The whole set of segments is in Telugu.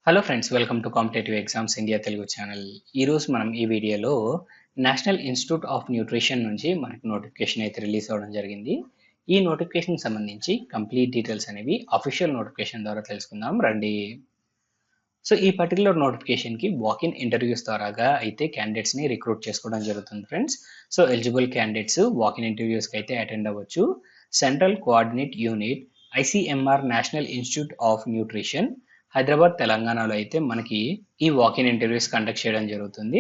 Hello friends, welcome to competitive exams India Telugu channel. ఈరోజు మనం ఈ వీడియోలో నేషనల్ ఇన్స్టిట్యూట్ ఆఫ్ న్యూట్రిషన్ నుంచి మనకి నోటిఫికేషన్ అయితే రిలీజ్ అవ్వడం జరిగింది. ఈ నోటిఫికేషన్ సంబంధించి కంప్లీట్ డీటెయిల్స్ అనేవి అఫీషియల్ నోటిఫికేషన్ ద్వారా తెలుసుకుందాం రండి. సో ఈ పర్టికులర్ నోటిఫికేషన్కి వాకిన్ ఇంటర్వ్యూస్ ద్వారాగా అయితే క్యాండిడేట్స్ని రిక్రూట్ చేసుకోవడం జరుగుతుంది friends. So eligible candidates walk in ఇంటర్వ్యూస్కి అయితే అటెండ్ అవ్వచ్చు. Central coordinate unit ICMR national institute of nutrition Hyderabad తెలంగాణలో అయితే మనకి ఈ వాకిన్ ఇంటర్వ్యూస్ కండక్ట్ చేయడం జరుగుతుంది.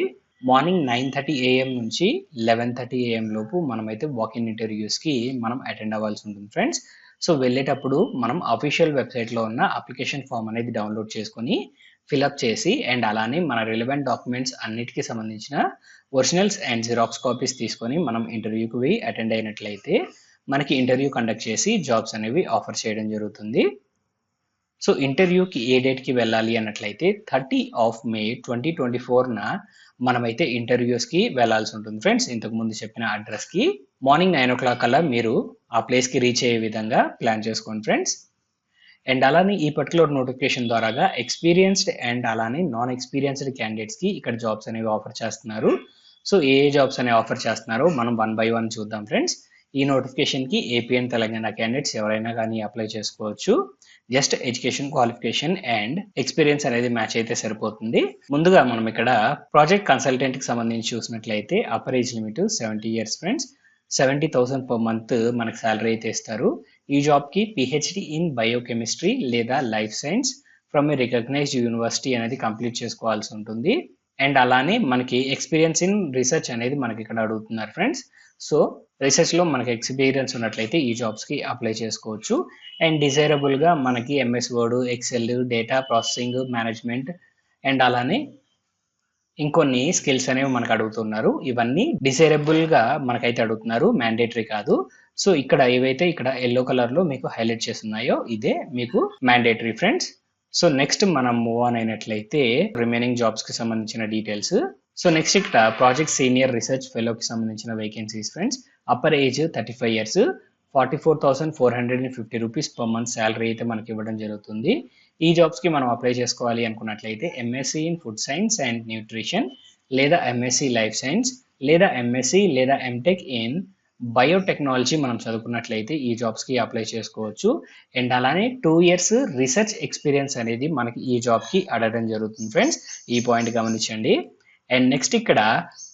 మార్నింగ్ 9:30 AM నుంచి 11:30 AM లోపు మనమైతే వాకిన్ ఇంటర్వ్యూస్కి మనం అటెండ్ అవ్వాల్సి ఉంటుంది ఫ్రెండ్స్. సో వెళ్ళేటప్పుడు మనం అఫీషియల్ వెబ్సైట్లో ఉన్న అప్లికేషన్ ఫామ్ అనేది డౌన్లోడ్ చేసుకొని ఫిలప్ చేసి అండ్ అలానే మన రిలవెంట్ డాక్యుమెంట్స్ అన్నిటికీ సంబంధించిన ఒరిజినల్స్ అండ్ జిరాక్స్ కాపీస్ తీసుకొని మనం ఇంటర్వ్యూకి పోయి అటెండ్ అయినట్లయితే మనకి ఇంటర్వ్యూ కండక్ట్ చేసి జాబ్స్ అనేవి ఆఫర్ చేయడం జరుగుతుంది. సో ఇంటర్వ్యూకి ఏ డేట్కి వెళ్ళాలి అన్నట్లయితే 30 May 2024న మనమైతే ఇంటర్వ్యూస్కి వెళ్ళాల్సి ఉంటుంది ఫ్రెండ్స్. ఇంతకుముందు చెప్పిన అడ్రస్కి మార్నింగ్ 9 o'clock కల్లా మీరు ఆ ప్లేస్కి రీచ్ అయ్యే విధంగా ప్లాన్ చేసుకోండి ఫ్రెండ్స్. అండ్ అలానే ఈ పర్టికులర్ నోటిఫికేషన్ ద్వారాగా ఎక్స్పీరియన్స్డ్ అండ్ అలానే నాన్ ఎక్స్పీరియన్స్డ్ క్యాండిడేట్స్కి ఇక్కడ జాబ్స్ అనేవి ఆఫర్ చేస్తున్నారు. సో ఏ జాబ్స్ అనేవి ఆఫర్ చేస్తున్నారో మనం 1 by 1 చూద్దాం ఫ్రెండ్స్. ఈ నోటిఫికేషన్కి ఏపీ అండ్ తెలంగాణ క్యాండిడేట్స్ ఎవరైనా కానీ అప్లై చేసుకోవచ్చు. Just education qualification and experience అనేది మ్యాచ్ అయితే సరిపోతుంది. ముందుగా మనం ఇక్కడ ప్రాజెక్ట్ కన్సల్టెంట్కి సంబంధించి చూసినట్లయితే upper age limit 70 years friends. 70,000 per month మనకు శాలరీ అయితే ఇస్తారు. ఈ జాబ్కి పిహెచ్డి ఇన్ బయోకెమిస్ట్రీ లేదా life science from a recognised university అనేది కంప్లీట్ చేసుకోవాల్సి ఉంటుంది. అండ్ అలానే మనకి ఎక్స్పీరియన్స్ ఇన్ రీసెర్చ్ అనేది మనకి ఇక్కడ అడుగుతున్నారు ఫ్రెండ్స్. సో రీసెర్చ్లో మనకి ఎక్స్పీరియన్స్ ఉన్నట్లయితే ఈ జాబ్స్కి అప్లై చేసుకోవచ్చు. అండ్ డిజైరబుల్గా మనకి MS word, excel, data processing, management and అలానే ఇంకొన్ని స్కిల్స్ అనేవి మనకు అడుగుతున్నారు. ఇవన్నీ డిజైరబుల్గా మనకైతే అడుగుతున్నారు, మ్యాండేటరీ కాదు. సో ఇక్కడ ఏవైతే ఇక్కడ ఎల్లో కలర్లో మీకు హైలైట్ చేస్తున్నాయో ఇదే మీకు మ్యాండేటరీ ఫ్రెండ్స్. సో నెక్స్ట్ మనం మూవ్ ఆన్ అయినట్లయితే రిమైనింగ్ జాబ్స్కి సంబంధించిన డీటెయిల్స్. సో నెక్స్ట్ ఇక్కడ ప్రాజెక్ట్ సీనియర్ రీసెర్చ్ ఫెలోకి సంబంధించిన vacancies friends. Upper age 35 years, 44,450 rupees per month salary అయితే మనకి ఇవ్వడం జరుగుతుంది. ఈ జాబ్స్కి మనం అప్లై చేసుకోవాలి అనుకున్నట్లయితే MSc in food science and nutrition లేదా ఎంఎస్సి లైఫ్ సైన్స్ లేదా ఎంఎస్సి లేదా ఎంటెక్ ఇన్ బయోటెక్నాలజీ మనం చదువుకున్నట్లయితే ఈ జాబ్స్కి అప్లై చేసుకోవచ్చు. అండ్ అలానే 2 years రీసెర్చ్ ఎక్స్పీరియన్స్ అనేది మనకి ఈ జాబ్కి అడగడం జరుగుతుంది ఫ్రెండ్స్. ఈ పాయింట్ గమనించండి. అండ్ నెక్స్ట్ ఇక్కడ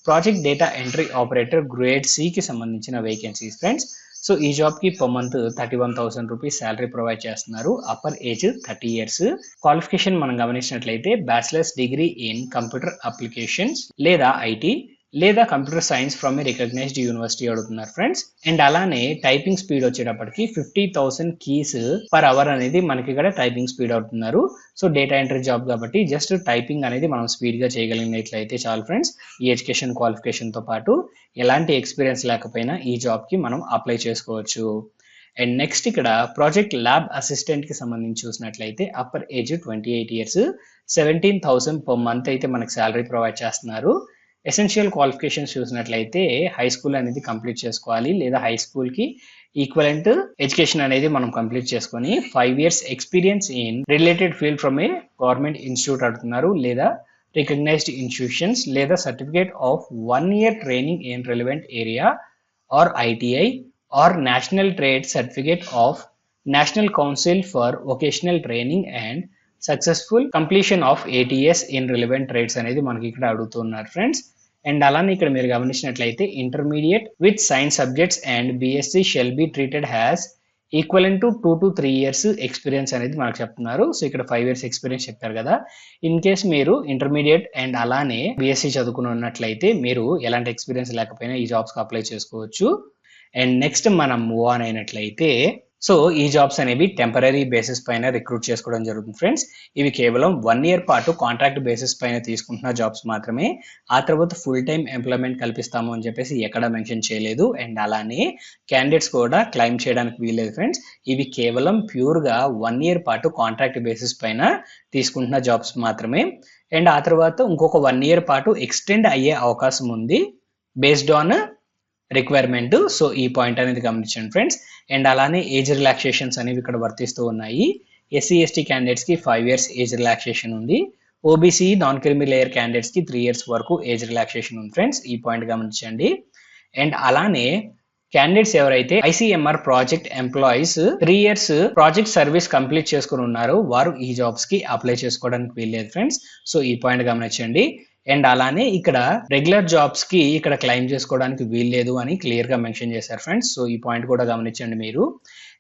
project data entry operator grade సికి సంబంధించిన వేకెన్సీస్ ఫ్రెండ్స్. సో ఈ జాబ్కి per month 31,000 rupees salary provide చేస్తున్నారు. Upper age 30 years. క్వాలిఫికేషన్ మనం గమనించినట్లయితే bachelors degree in computer applications లేదా ఐటీ లేదా computer science from a recognised university అడుగుతున్నారు ఫ్రెండ్స్. అండ్ అలానే టైపింగ్ స్పీడ్ వచ్చేటప్పటికి 50,000 keys per hour అనేది మనకి ఇక్కడ టైపింగ్ స్పీడ్ అవుతున్నారు. సో డేటా ఎంట్రీ జాబ్ కాబట్టి జస్ట్ టైపింగ్ అనేది మనం స్పీడ్గా చేయగలిగినట్లయితే చాలు ఫ్రెండ్స్. ఈ ఎడ్యుకేషన్ క్వాలిఫికేషన్తో పాటు ఎలాంటి ఎక్స్పీరియన్స్ లేకపోయినా ఈ జాబ్కి మనం అప్లై చేసుకోవచ్చు. అండ్ నెక్స్ట్ ఇక్కడ ప్రాజెక్ట్ ల్యాబ్ అసిస్టెంట్కి సంబంధించి చూసినట్లయితే upper age 28 years, 17,000 per month అయితే మనకి శాలరీ ప్రొవైడ్ చేస్తున్నారు. ఎసెన్షియల్ క్వాలిఫికేషన్స్ చూసినట్లయితే హై స్కూల్ అనేది కంప్లీట్ చేసుకోవాలి లేదా హై స్కూల్కి ఈక్వలెంట్ ఎడ్యుకేషన్ అనేది మనం కంప్లీట్ చేసుకొని 5 years experience in related field from A government institute అడుగుతున్నారు లేదా రికగ్నైజ్డ్ ఇన్స్టిట్యూషన్స్ లేదా certificate of 1 year training in relevant area or ITI are national trade certificate of national council for vocational training and successful completion of ATS in relevant trades అనేది మనకి ఇక్కడ అడుగుతున్నారు ఫ్రెండ్స్. అండ్ అలానే ఇక్కడ మీరు గమనించినట్లయితే intermediate with science subjects and BSc shall be treated has equivalent to 2 to 3 years experience అనేది మనకు చెప్తున్నారు. సో ఇక్కడ 5 years ఎక్స్పీరియన్స్ చెప్పారు కదా. ఇన్ కేస్ మీరు ఇంటర్మీడియట్ అండ్ అలానే BSc చదువుకుని ఉన్నట్లయితే మీరు ఎలాంటి ఎక్స్పీరియన్స్ లేకపోయినా ఈ జాబ్స్కి అప్లై చేసుకోవచ్చు. అండ్ నెక్స్ట్ మనం మూవ్ ఆన్ అయినట్లయితే సో ఈ జాబ్స్ అనేవి టెంపరీ బేసిస్ పైన రిక్రూట్ చేసుకోవడం జరుగుతుంది ఫ్రెండ్స్. ఇవి కేవలం 1 year పాటు కాంట్రాక్ట్ బేసిస్ పైన తీసుకుంటున్న జాబ్స్ మాత్రమే. ఆ తర్వాత ఫుల్ టైం ఎంప్లాయ్మెంట్ కల్పిస్తాము అని చెప్పేసి ఎక్కడ మెన్షన్ చేయలేదు. అండ్ అలానే క్యాండిడేట్స్ కూడా క్లైమ్ చేయడానికి వీల్లేదు ఫ్రెండ్స్. ఇవి కేవలం ప్యూర్గా 1 year పాటు కాంట్రాక్ట్ బేసిస్ పైన తీసుకుంటున్న జాబ్స్ మాత్రమే. అండ్ ఆ తర్వాత ఇంకొక 1 year పాటు ఎక్స్టెండ్ అయ్యే అవకాశం ఉంది బేస్డ్ ఆన్ రిక్వైర్మెంట్. సో ఈ పాయింట్ అనేది గమనించండి ఫ్రెండ్స్. అండ్ అలానే ఏజ్ రిలాక్సేషన్స్ అనేవి ఇక్కడ వర్తిస్తూ ఉన్నాయి. ఎస్సీ ఎస్టీ క్యాండిడేట్స్ కి 5 years ఏజ్ రిలాక్సేషన్ ఉంది. ఓబీసీ నాన్ క్రిమి లేయర్ క్యాండిడేట్స్ కి 3 years వరకు ఏజ్ రిలాక్సేషన్ ఉంది ఫ్రెండ్స్. ఈ పాయింట్ గమనించండి. అండ్ అలానే క్యాండిడేట్స్ ఎవరైతే ICMR project employees 3 years project service complete చేసుకుని ఉన్నారో వారు ఈ జాబ్స్ కి అప్లై చేసుకోవడానికి వీల్లేదు ఫ్రెండ్స్. సో ఈ పాయింట్ గమనించండి. అండ్ అలానే ఇక్కడ రెగ్యులర్ జాబ్స్ కి ఇక్కడ క్లెయిమ్ చేసుకోవడానికి వీల్లేదు అని క్లియర్ గా మెన్షన్ చేశారు ఫ్రెండ్స్. సో ఈ పాయింట్ కూడా గమనించండి మీరు.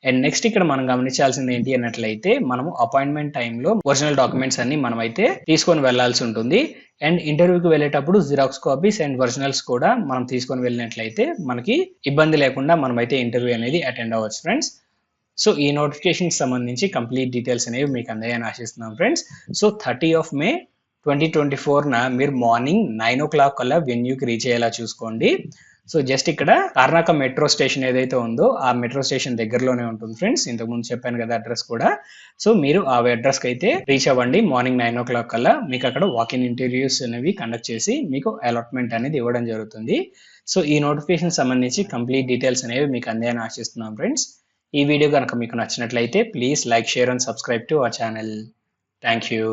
అండ్ నెక్స్ట్ ఇక్కడ మనం గమనించాల్సింది ఏంటి అన్నట్లయితే మనము అపాయింట్మెంట్ టైంలో ఒరిజినల్ డాక్యుమెంట్స్ అన్ని మనమైతే తీసుకొని వెళ్లాల్సి ఉంటుంది. అండ్ ఇంటర్వ్యూకి వెళ్ళేటప్పుడు జిరాక్స్ కాపీస్ అండ్ ఒరిజినల్స్ కూడా మనం తీసుకొని వెళ్ళినట్లయితే మనకి ఇబ్బంది లేకుండా మనమైతే ఇంటర్వ్యూ అనేది అటెండ్ అవ్వచ్చు ఫ్రెండ్స్. సో ఈ నోటిఫికేషన్ సంబంధించి కంప్లీట్ డీటెయిల్స్ అనేవి మీకు అందాయని ఆశిస్తున్నాం ఫ్రెండ్స్. సో 30 May 2024 మీరు మార్నింగ్ 9 o'clock కల్లా వెన్యూకి రీచ్ అయ్యేలా చూసుకోండి. సో జస్ట్ ఇక్కడ తార్నాక మెట్రో స్టేషన్ ఏదైతే ఉందో ఆ మెట్రో స్టేషన్ దగ్గరలోనే ఉంటుంది ఫ్రెండ్స్. ఇంతకుముందు చెప్పాను కదా అడ్రస్ కూడా. సో మీరు ఆ అడ్రస్కి అయితే రీచ్ అవ్వండి మార్నింగ్ 9 o'clock కల్లా. మీకు అక్కడ వాకిన్ ఇంటర్వ్యూస్ అనేవి కండక్ట్ చేసి మీకు అలాట్మెంట్ అనేది ఇవ్వడం జరుగుతుంది. సో ఈ నోటిఫికేషన్ సంబంధించి కంప్లీట్ డీటెయిల్స్ అనేవి మీకు అందాయని ఆశిస్తున్నాం ఫ్రెండ్స్. ఈ వీడియో కనుక మీకు నచ్చినట్లయితే please like, share and subscribe to our channel. Thank you.